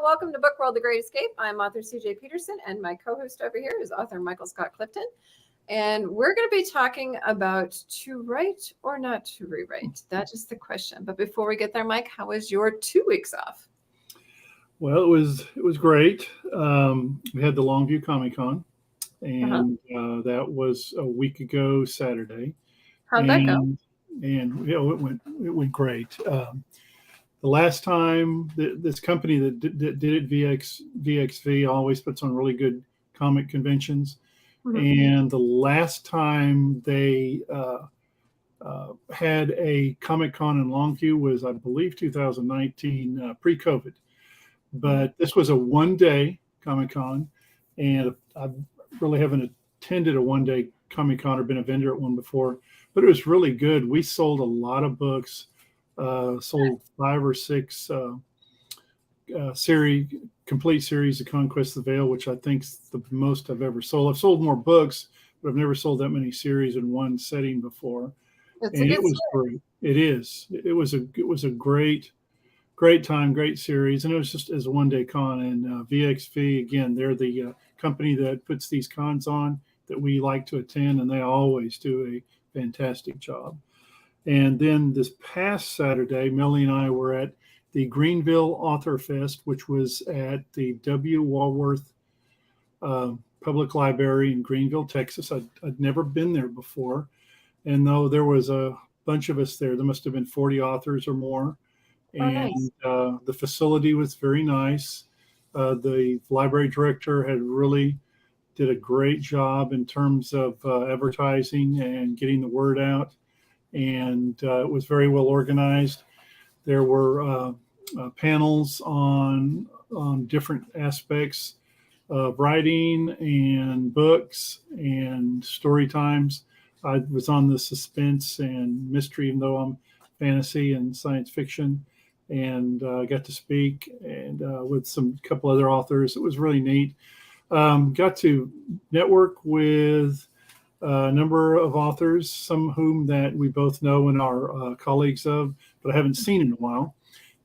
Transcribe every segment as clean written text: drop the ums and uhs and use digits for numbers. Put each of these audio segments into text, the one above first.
Welcome to Book World, The Great Escape. I'm author CJ Peterson, and my co-host over here is author Michael Scott Clifton. And we're going to be talking about to write or not to rewrite. That is the question. But before we get there, Mike, how was your 2 weeks off? Well, it was great. We had the Longview Comic Con, and that was a week ago Saturday. How'd that go? And it went great. The last time this company that did it, VXV, always puts on really good comic conventions. And the last time they had a Comic Con in Longview was, I believe, 2019, pre-COVID. But this was a one-day Comic Con, and I really haven't attended a one-day Comic Con or been a vendor at one before. But it was really good. We sold a lot of books. Sold 5 or 6 complete series of Conquest of the Veil, which I think is the most I've ever sold. I've sold more books, but I've never sold that many series in one setting before. And it was great. It is. It was a great time, great series, and it was just as a one-day con. And VXV, again, they're the company that puts these cons on that we like to attend, and they always do a fantastic job. And then this past Saturday, Melanie and I were at the Greenville Author Fest, which was at the W. Walworth Public Library in Greenville, Texas. I'd never been there before. And though there was a bunch of us there must have been 40 authors or more. And the facility was very nice. The library director did a great job in terms of advertising and getting the word out. And it was very well organized. There were panels on different aspects of writing and books and story times. I was on the suspense and mystery, even though I'm fantasy and science fiction, and got to speak and with some couple other authors. It was really neat. Got to network with a number of authors, some of whom that we both know and are colleagues of, but I haven't seen in a while,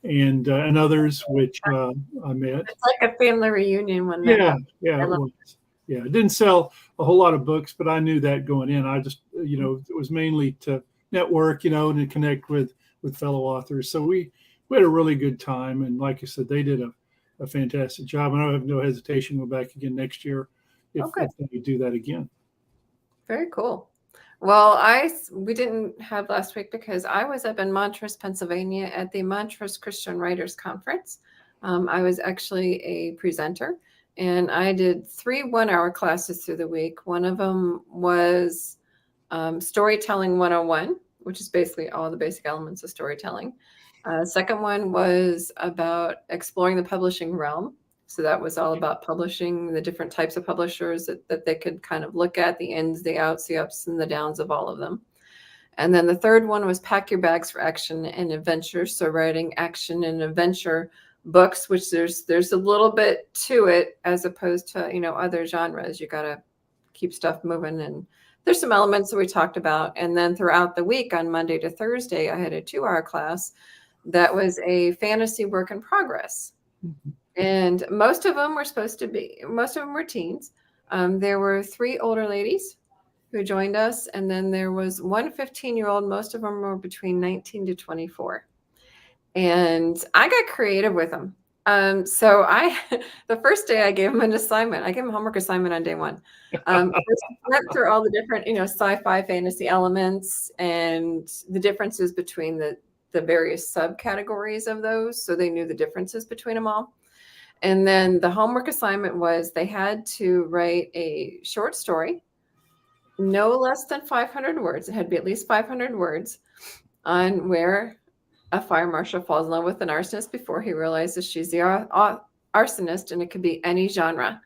and others which I met. It's like a family reunion when it was. Yeah, it didn't sell a whole lot of books, but I knew that going in. I just, it was mainly to network, and to connect with fellow authors. So we had a really good time, and like I said, they did a fantastic job, and I have no hesitation to go back again next year if they do that again. Very cool. Well, we didn't have last week because I was up in Montrose, Pennsylvania at the Montrose Christian Writers Conference. I was actually a presenter, and I did 3 one-hour classes through the week. One of them was Storytelling 101, which is basically all the basic elements of storytelling. Second one was about exploring the publishing realm. So that was all about publishing, the different types of publishers that they could kind of look at, the ins, the outs, the ups and the downs of all of them. And then the third one was Pack Your Bags for Action and Adventure. So writing action and adventure books, which there's a little bit to it as opposed to, other genres. You got to keep stuff moving. And there's some elements that we talked about. And then throughout the week on Monday to Thursday, I had a 2-hour class that was a fantasy work in progress. Mm-hmm. And most of them were teens. There were 3 older ladies who joined us. And then there was one 15-year-old. Most of them were between 19 to 24. And I got creative with them. So the first day I gave them an assignment. I gave them a homework assignment on day 1. Went through all the different, sci-fi fantasy elements and the differences between the various subcategories of those. So they knew the differences between them all. And then the homework assignment was they had to write a short story, no less than 500 words. It had to be at least 500 words on where a fire marshal falls in love with an arsonist before he realizes she's the arsonist, and it could be any genre.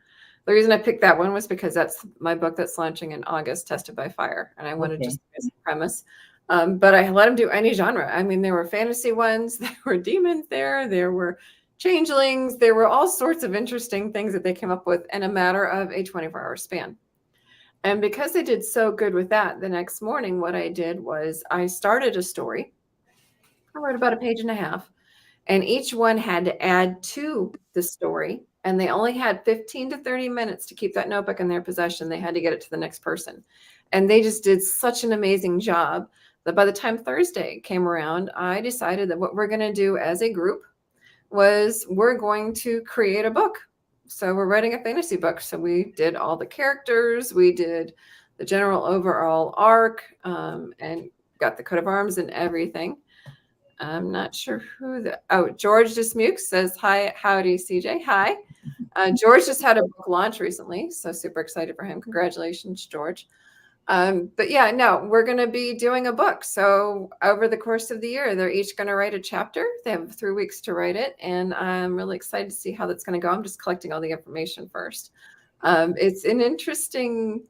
The reason I picked that one was because that's my book that's launching in August, Tested by Fire, and I wanted just as a premise. But I let them do any genre. I mean, there were fantasy ones, there were demons there were changelings, there were all sorts of interesting things that they came up with in a matter of a 24-hour span. And because they did so good with that, the next morning, what I did was I started a story. I wrote about a page and a half. and each one had to add to the story. And they only had 15 to 30 minutes to keep that notebook in their possession. They had to get it to the next person. And they just did such an amazing job that by the time Thursday came around, I decided that what we're going to do as a group was we're going to create a book. So we're writing a fantasy book. So we did all the characters, we did the general overall arc, and got the coat of arms and everything. I'm not sure who George Dismuke says, hi, howdy, CJ. Hi. George just had a book launch recently, so super excited for him. Congratulations, George. But yeah, no, we're going to be doing a book. So over the course of the year, they're each going to write a chapter. They have 3 weeks to write it. And I'm really excited to see how that's going to go. I'm just collecting all the information first. It's an interesting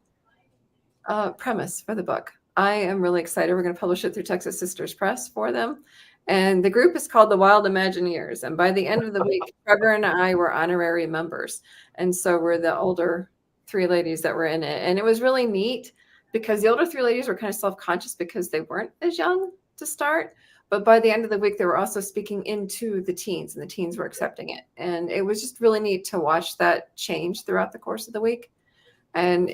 premise for the book. I am really excited. We're going to publish it through Texas Sisters Press for them. And the group is called the Wild Imagineers. And by the end of the week, Trevor and I were honorary members. And so we're the older 3 ladies that were in it. And it was really neat because the older 3 ladies were kind of self-conscious because they weren't as young to start. But by the end of the week, they were also speaking into the teens, and the teens were accepting it. And it was just really neat to watch that change throughout the course of the week. And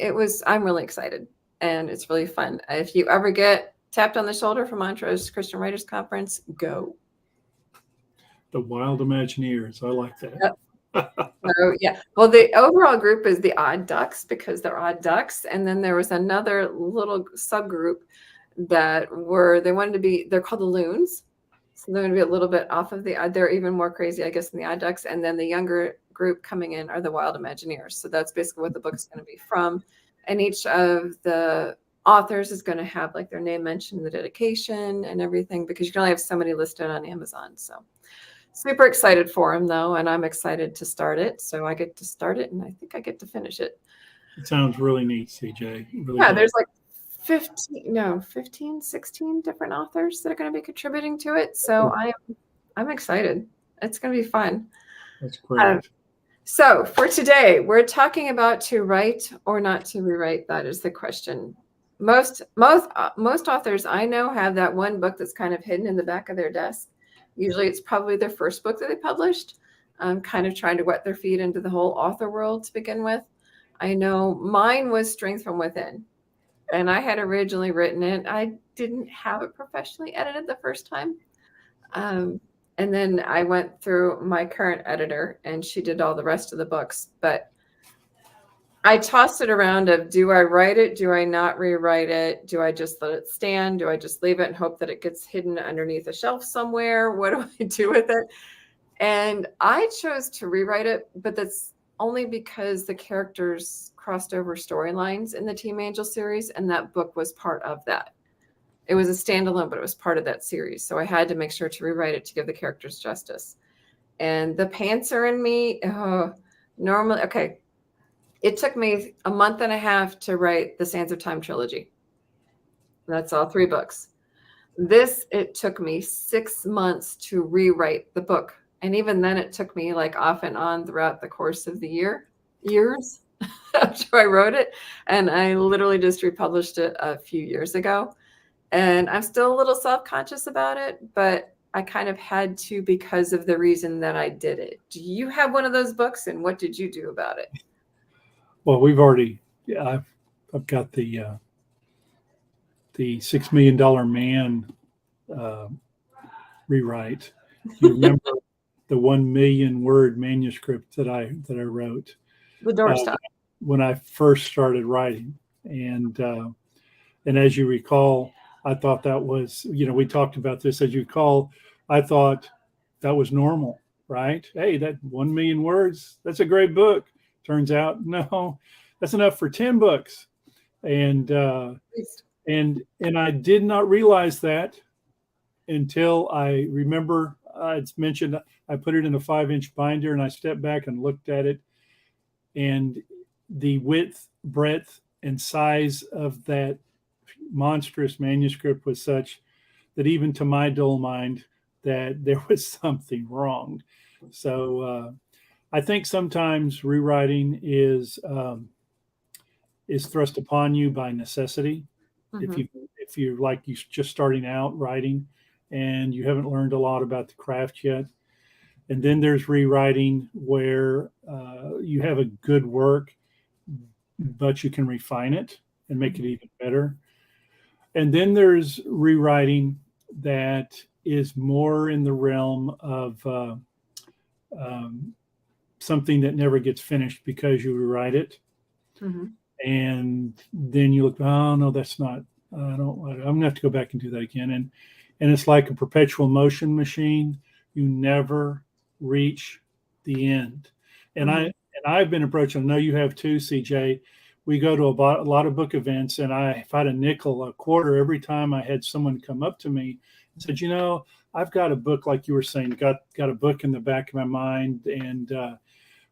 I'm really excited, and it's really fun. If you ever get tapped on the shoulder from Montrose Christian Writers Conference, go. The Wild Imagineers. I like that. Yep. So, yeah. Well, the overall group is the Odd Ducks because they're odd ducks. And then there was another little subgroup they're called the Loons. So they're going to be a little bit off of they're even more crazy, I guess, than the Odd Ducks. And then the younger group coming in are the Wild Imagineers. So that's basically what the book is going to be from. And each of the authors is going to have like their name mentioned in the dedication and everything, because you can only have so many listed on Amazon. So super excited for them though. And I'm excited to start it. So I get to start it, and I think I get to finish it. It sounds really neat, CJ. Really yeah, there's like 16 different authors that are going to be contributing to it. So I'm excited. It's going to be fun. That's great. So for today, we're talking about to write or not to rewrite. That is the question. Most authors I know have that one book that's kind of hidden in the back of their desk. Usually it's probably their first book that they published, kind of trying to wet their feet into the whole author world to begin with. I know mine was Strength from Within, and I had originally written it. I didn't have it professionally edited the first time. And then I went through my current editor, and she did all the rest of the books. But I tossed it around of, do I write it? Do I not rewrite it? Do I just let it stand? Do I just leave it and hope that it gets hidden underneath a shelf somewhere? What do I do with it? And I chose to rewrite it, but that's only because the characters crossed over storylines in the Team Angel series, and that book was part of that. It was a standalone, but it was part of that series. So I had to make sure to rewrite it to give the characters justice. And the pantser in me, normally, okay. It took me a month and a half to write the Sands of Time trilogy. That's all 3 books. It took me 6 months to rewrite the book. And even then it took me like off and on throughout the course of the years after I wrote it. And I literally just republished it a few years ago. And I'm still a little self-conscious about it, but I kind of had to because of the reason that I did it. Do you have one of those books, and what did you do about it? Well, I've got the $6 Million Man rewrite. You remember the 1 million word manuscript that I wrote? The doorstop. When I first started writing, and as you recall, I thought that was, we talked about this. As you recall, I thought that was normal, right? Hey, that 1 million words, that's a great book. Turns out, no, that's enough for 10 books. And I did not realize that until I remember it's mentioned, I put it in a 5-inch binder, and I stepped back and looked at it. And the width, breadth, and size of that monstrous manuscript was such that even to my dull mind that there was something wrong. So I think sometimes rewriting is thrust upon you by necessity. Mm-hmm. If you're just starting out writing and you haven't learned a lot about the craft yet, And then there's rewriting where you have a good work, but you can refine it and make it even better. And then there's rewriting that is more in the realm of something that never gets finished because you rewrite it. Mm-hmm. And then you look, oh no, that's not, I'm gonna have to go back and do that again. And it's like a perpetual motion machine. You never reach the end. And Mm-hmm. I've been approached, I know you have too, CJ. We go to a lot of book events, and if I had a nickel, a quarter every time I had someone come up to me and said, I've got a book, like you were saying, got a book in the back of my mind, and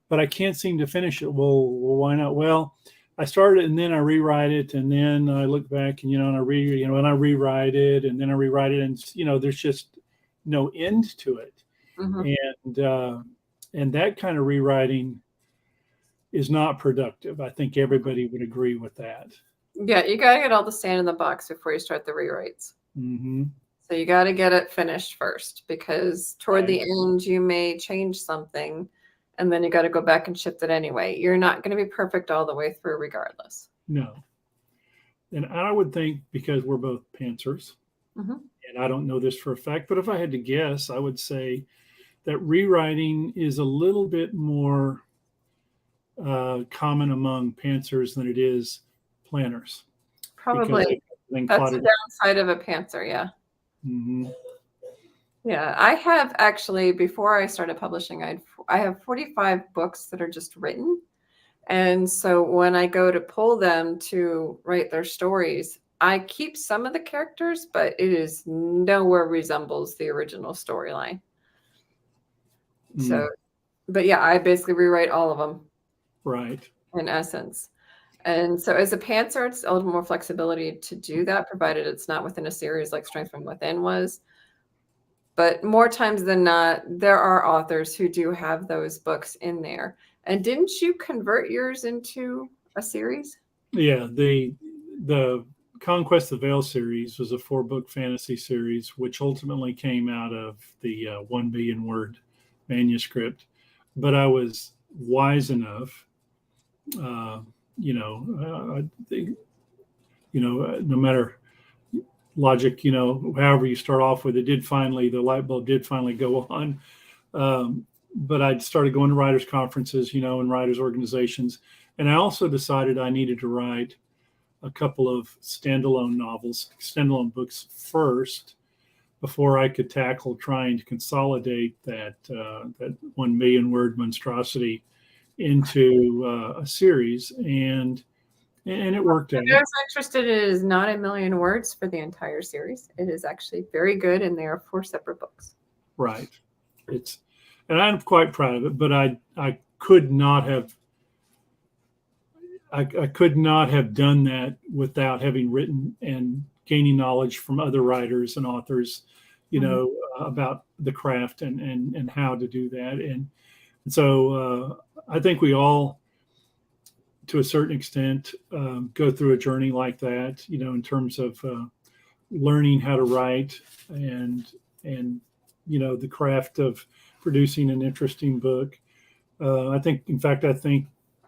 but I can't seem to finish it. Well, why not? Well, I started it and then I rewrite it, and then I look back and and I rewrite it, and then I rewrite it, and there's just no end to it. Mm-hmm. And that kind of rewriting is not productive. I think everybody would agree with that. Yeah, you got to get all the sand in the box before you start the rewrites. Mm-hmm. So you got to get it finished first, because toward the end you may change something, and then you got to go back and shift it anyway. You're not going to be perfect all the way through regardless. No. And I would think, because we're both pantsers, Mm-hmm. and I don't know this for a fact, but if I had to guess, I would say that rewriting is a little bit more common among pantsers than it is planners. Probably. That's the downside of a pantser, yeah. Mm-hmm. Yeah, I have actually, before I started publishing, I have 45 books that are just written. And so when I go to pull them to write their stories, I keep some of the characters, but it is nowhere resembles the original storyline. So, but yeah, I basically rewrite all of them. Right. In essence. And so as a pantser, it's a little more flexibility to do that, provided it's not within a series like Strength from Within was. But more times than not, there are authors who do have those books in there. And didn't you convert yours into a series? Yeah, the Conquest of Vale series was a 4-book fantasy series, which ultimately came out of the 1 billion word manuscript. But I was wise enough, I think, no matter logic, however you start off with, the light bulb did finally go on. But I started going to writers' conferences, and writers' organizations. And I also decided I needed to write a couple of standalone books first, before I could tackle trying to consolidate that 1 million word monstrosity into a series. And it worked out. If I was interested, it is not 1 million words for the entire series. It is actually very good, and there are 4 separate books. Right. And I'm quite proud of it, but I could not have done that without having written and gaining knowledge from other writers and authors, about the craft and how to do that. And so I think we all, to a certain extent, go through a journey like that, in terms of learning how to write and the craft of producing an interesting book. I think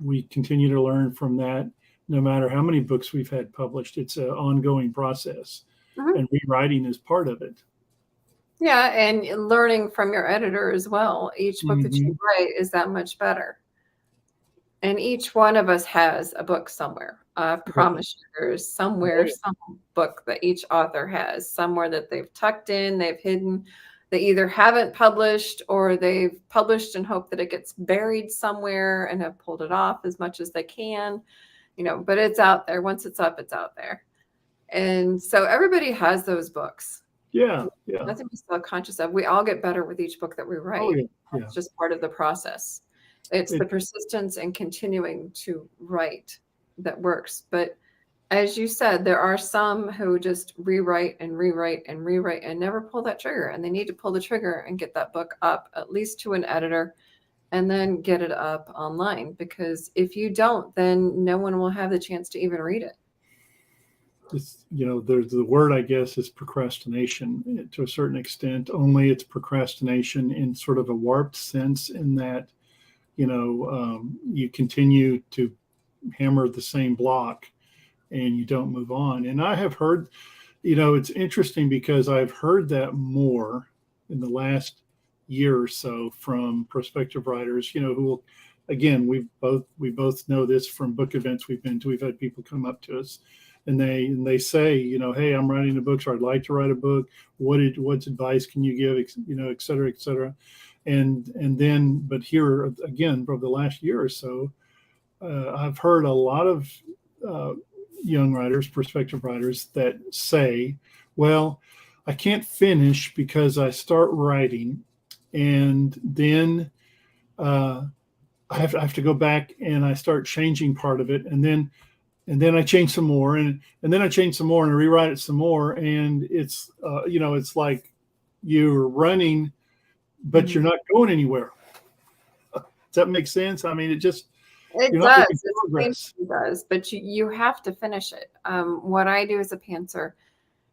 we continue to learn from that, no matter how many books we've had published. It's an ongoing process, and rewriting is part of it. Yeah, and learning from your editor as well. Each book that you write is that much better. And each one of us has a book somewhere. I promise you, there's somewhere some book that each author has, somewhere that they've tucked in, they've hidden. They either haven't published, or they've published and hope that it gets buried somewhere and have pulled it off as much as they can, but it's out there. Once it's up, it's out there. And so everybody has those books. Yeah. Nothing to be self-conscious of. We all get better with each book that we write. Oh, yeah. It's just part of the process. It's the persistence and continuing to write that works. But as you said, there are some who just rewrite and rewrite and rewrite and never pull that trigger. And they need to pull the trigger and get that book up, at least to an editor, and then get it up online. Because if you don't, then no one will have the chance to even read it. it's, the word, I guess, is procrastination to a certain extent. Only it's procrastination in sort of a warped sense, in that, you continue to hammer the same block and you don't move on. And I have heard, it's interesting because I've heard that more in the last year or so from prospective writers, who will, again, we both know this from book events we've been to. We've had people come up to us and they say, hey, I'm writing a book, or I'd like to write a book. What's advice can you give, et cetera, et cetera. And then, but here again, for the last year or so, I've heard a lot of young writers, prospective writers, that say, well, I can't finish because I start writing and then I have to go back and I start changing part of it, and then I change some more, and then I change some more and I rewrite it some more, and it's it's like you're running, but you're not going anywhere. Does that make sense? I mean, It you're not does. making progress. It does, but you have to finish it. What I do as a pantser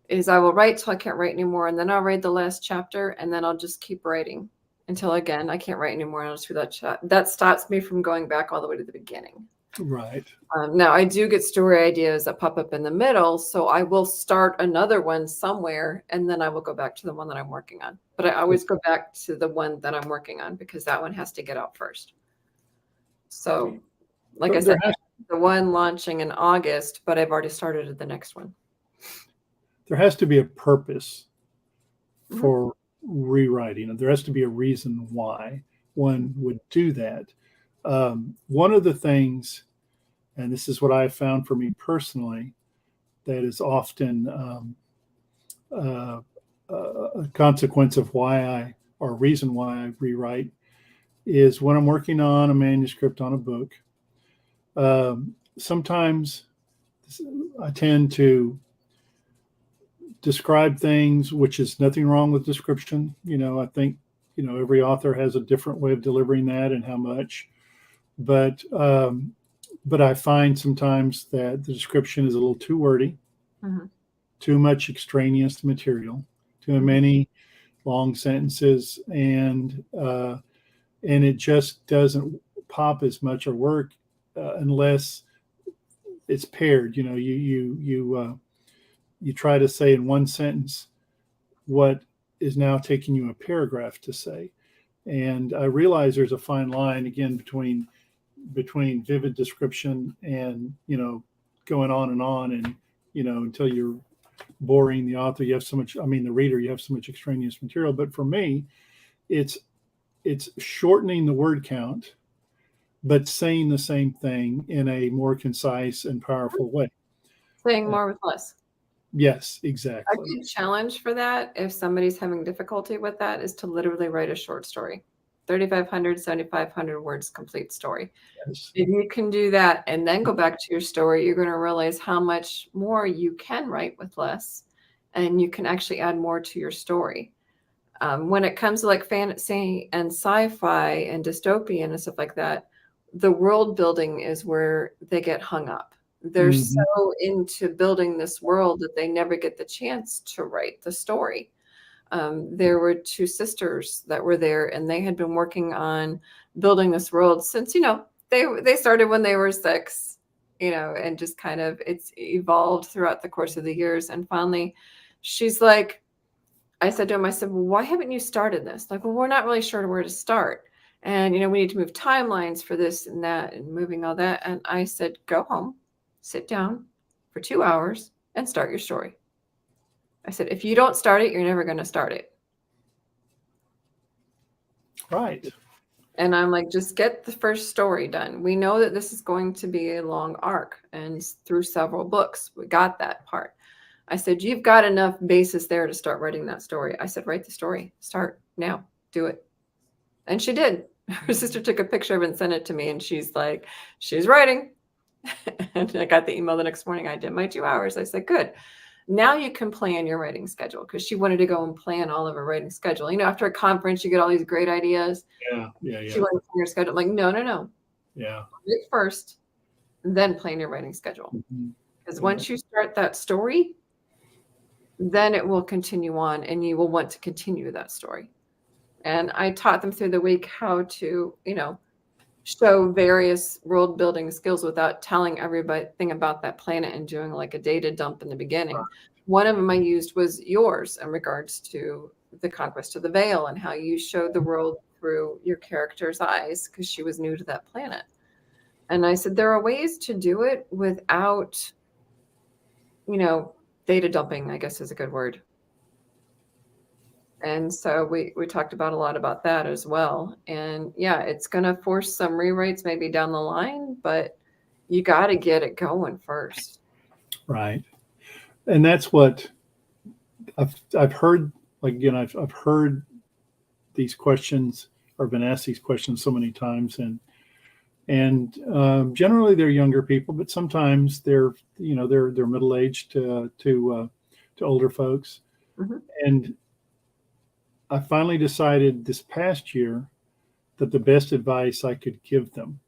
is I will write till I can't write anymore, and then I'll read the last chapter, and then I'll just keep writing until, again, I can't write anymore, and I'll just read that stops me from going back all the way to the beginning. Right. Now, I do get story ideas that pop up in the middle, so I will start another one somewhere, and then I will go back to the one that I'm working on. But I always go back to the one that I'm working on because that one has to get out first. So, like I said, the one launching in August, but I've already started the next one. There has to be a purpose for rewriting. There has to be a reason why one would do that. One of the things, and this is what I have found for me personally, that is often a consequence of or reason why I rewrite, is when I'm working on a manuscript on a book. Sometimes I tend to describe things, which is nothing wrong with description. I think, every author has a different way of delivering that and how much. But I find sometimes that the description is a little too wordy, too much extraneous material, too many long sentences, and it just doesn't pop as much or work unless it's paired. You try to say in one sentence what is now taking you a paragraph to say. And I realize there's a fine line, again, between vivid description and, going on and, until you're boring the author. You have so much, the reader, you have so much extraneous material. But for me, it's shortening the word count, but saying the same thing in a more concise and powerful way. Saying more with less. Yes, exactly. A good challenge for that, if somebody's having difficulty with that, is to literally write a short story. 3,500, 7,500 words, complete story. Yes. If you can do that and then go back to your story, you're going to realize how much more you can write with less, and you can actually add more to your story. When it comes to like fantasy and sci-fi and dystopian and stuff like that, the world building is where they get hung up. They're so into building this world that they never get the chance to write the story. There were two sisters that were there, and they had been working on building this world since, they started when they were 6, and just kind of it's evolved throughout the course of the years. And finally, she's like, I said to him, I said, well, why haven't you started this? Like, well, we're not really sure where to start. And, we need to move timelines for this and that and moving all that. And I said, go home, sit down for 2 hours and start your story. I said, if you don't start it, you're never going to start it. Right. And I'm like, just get the first story done. We know that this is going to be a long arc and through several books. We got that part. I said, you've got enough basis there to start writing that story. I said, write the story. Start now. Do it. And she did. Her sister took a picture of it and sent it to me. And she's like, she's writing. And I got the email the next morning. I did my 2 hours. I said, good. Now you can plan your writing schedule, because she wanted to go and plan all of her writing schedule. After a conference, you get all these great ideas. Yeah. She wanted to plan your schedule. I'm like, no. Yeah. Write first, then plan your writing schedule. Because Yeah. once you start that story, then it will continue on and you will want to continue that story. And I taught them through the week how to, show various world building skills without telling everything about that planet and doing like a data dump in the beginning. One of them I used was yours in regards to the conquest of the veil and how you showed the world through your character's eyes because she was new to that planet. And I said, there are ways to do it without, data dumping, I guess is a good word. And so we talked about a lot about that as well. And yeah, it's going to force some rewrites maybe down the line, but you got to get it going first. Right. And that's what I've heard. Like, again, I've heard these questions or been asked these questions so many times, and generally they're younger people, but sometimes they're middle aged to older folks. Mm-hmm. And I finally decided this past year that the best advice I could give them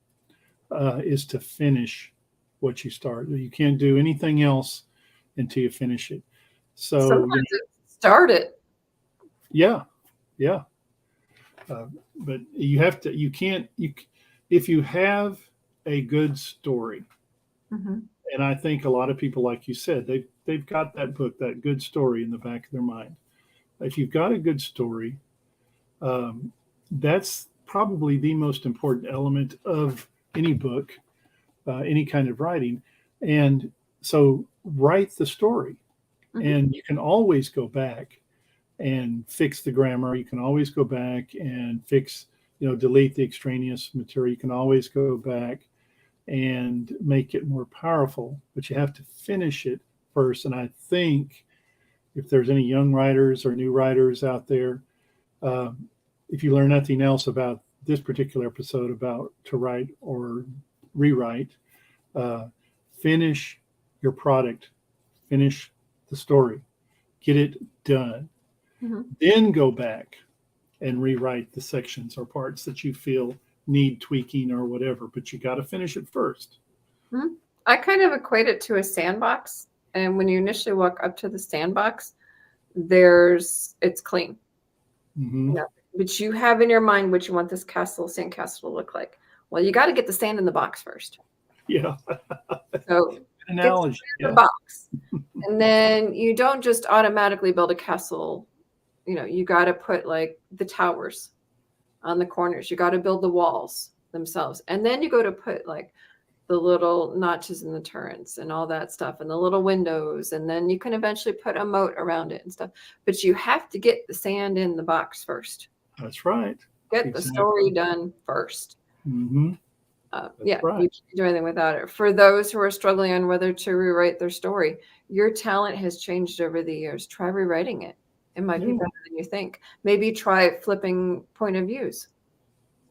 is to finish what you start. You can't do anything else until you finish it. So sometimes start it. Yeah. But if you have a good story, Mm-hmm. and I think a lot of people, like you said, they've got that book, that good story in the back of their mind. If you've got a good story, that's probably the most important element of any book, any kind of writing. And so write the story, Mm-hmm. and you can always go back and fix the grammar. You can always go back and fix, delete the extraneous material. You can always go back and make it more powerful, but you have to finish it first. And I think if there's any young writers or new writers out there, if you learn nothing else about this particular episode about to write or rewrite, finish your product, finish the story, get it done. Mm-hmm. Then go back and rewrite the sections or parts that you feel need tweaking or whatever, but you got to finish it first. Mm-hmm. I kind of equate it to a sandbox. And when you initially walk up to the sandbox, it's clean. Mm-hmm. Yeah. But you have in your mind what you want this sandcastle to look like. Well, you got to get the sand in the box first. Yeah. So analogy. The box. And then you don't just automatically build a castle. You got to put like the towers on the corners. You got to build the walls themselves. And then you go to put like the little notches in the turrets and all that stuff and the little windows. And then you can eventually put a moat around it and stuff. But you have to get the sand in the box first. That's right. Get the story done first. Mm-hmm. You can't do anything without it. For those who are struggling on whether to rewrite their story, your talent has changed over the years. Try rewriting it. It might be better than you think. Maybe try flipping point of views.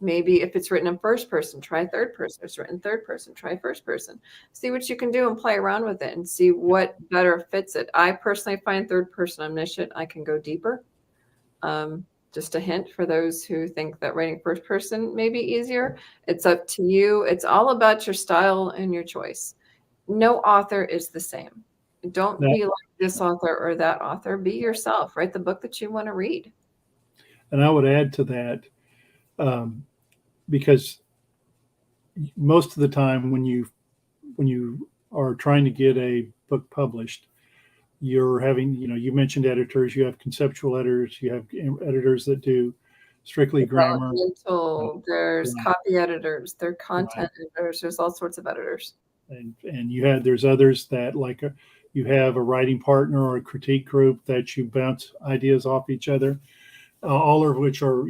Maybe if it's written in first person, try third person. If it's written third person, try first person. See what you can do and play around with it and see what better fits it. I personally find third person omniscient. I can go deeper. Just a hint for those who think that writing first person may be easier. It's up to you. It's all about your style and your choice. No author is the same. Don't be like this author or that author. Be yourself. Write the book that you want to read. And I would add to that, because most of the time when you are trying to get a book published, you're having, you mentioned editors, you have conceptual editors, you have editors that do strictly grammar. There's copy editors, there are content editors, there's all sorts of editors. And there's others that you have a writing partner or a critique group that you bounce ideas off each other, all of which are,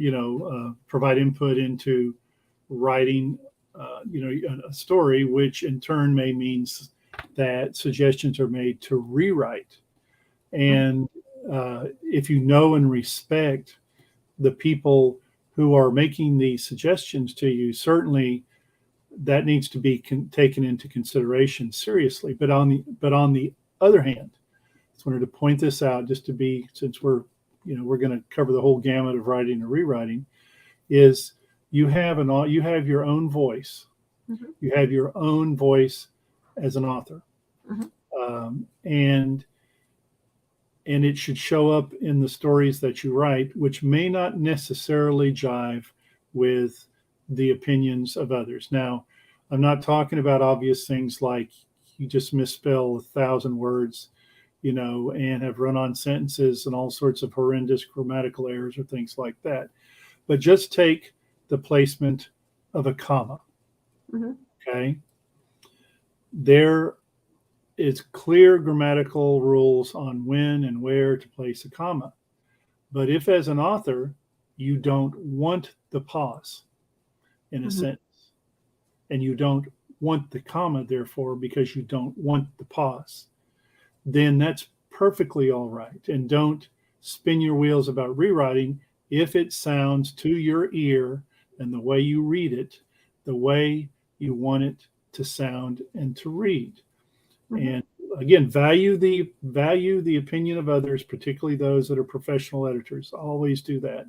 provide input into writing, a story, which in turn may mean that suggestions are made to rewrite. And if you know and respect the people who are making these suggestions to you, certainly that needs to be taken into consideration seriously. But on the other hand, I just wanted to point this out, just to be, since we're going to cover the whole gamut of writing and rewriting, is you have your own voice. Mm-hmm. You have your own voice as an author. Mm-hmm. and it should show up in the stories that you write, which may not necessarily jive with the opinions of others. Now, I'm not talking about obvious things like you just misspell 1,000 words, and have run-on sentences and all sorts of horrendous grammatical errors or things like that. But just take the placement of a comma. Mm-hmm. Okay. There is clear grammatical rules on when and where to place a comma. But if, as an author, you don't want the pause in a sentence, and you don't want the comma, therefore, because you don't want the pause, then that's perfectly all right. And don't spin your wheels about rewriting if it sounds to your ear and the way you read it, the way you want it to sound and to read. And again, value the opinion of others, particularly those that are professional editors. Always do that.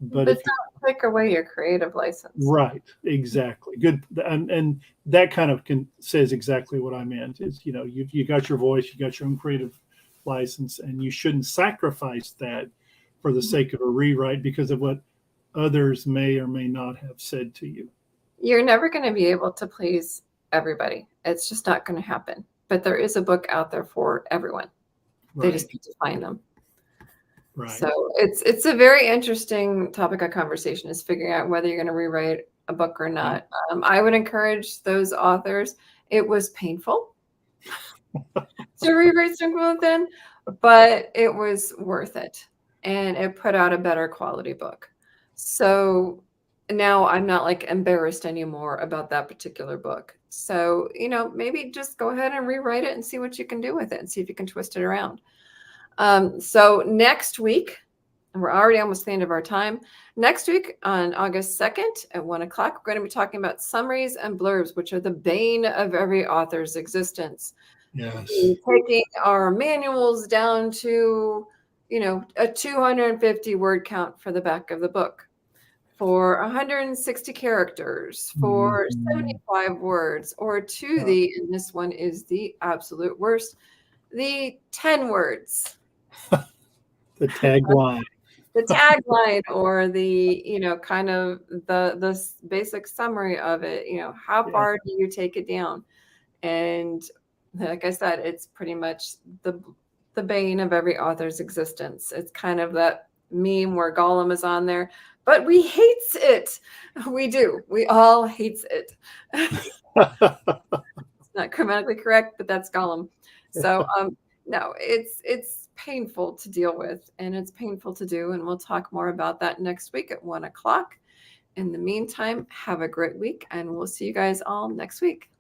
But don't take away your creative license. Right, exactly. Good, and that kind of says exactly what I meant. Is you got your voice, you got your own creative license, and you shouldn't sacrifice that for the sake of a rewrite because of what others may or may not have said to you. You're never going to be able to please everybody. It's just not going to happen. But there is a book out there for everyone. Right. They just need to find them. Right. So it's a very interesting topic of conversation, is figuring out whether you're going to rewrite a book or not. I would encourage those authors. It was painful to rewrite Strength, but it was worth it. And it put out a better quality book. So now I'm not like embarrassed anymore about that particular book. So, maybe just go ahead and rewrite it and see what you can do with it and see if you can twist it around. So next week, and we're already almost at the end of our time. Next week on August 2nd at 1 o'clock, we're going to be talking about summaries and blurbs, which are the bane of every author's existence. Yes. Taking our manuals down to, a 250 word count for the back of the book, for 160 characters, for 75 words, or and this one is the absolute worst, the 10 words. The tagline. The tagline, or the, kind of the basic summary of it, how far do you take it down? And like I said, it's pretty much the bane of every author's existence. It's kind of that meme where Gollum is on there, but we hates it. We do. We all hates it. It's not grammatically correct, but that's Gollum. So no, it's painful to deal with, and it's painful to do. And we'll talk more about that next week at 1 o'clock. In the meantime, have a great week, and we'll see you guys all next week.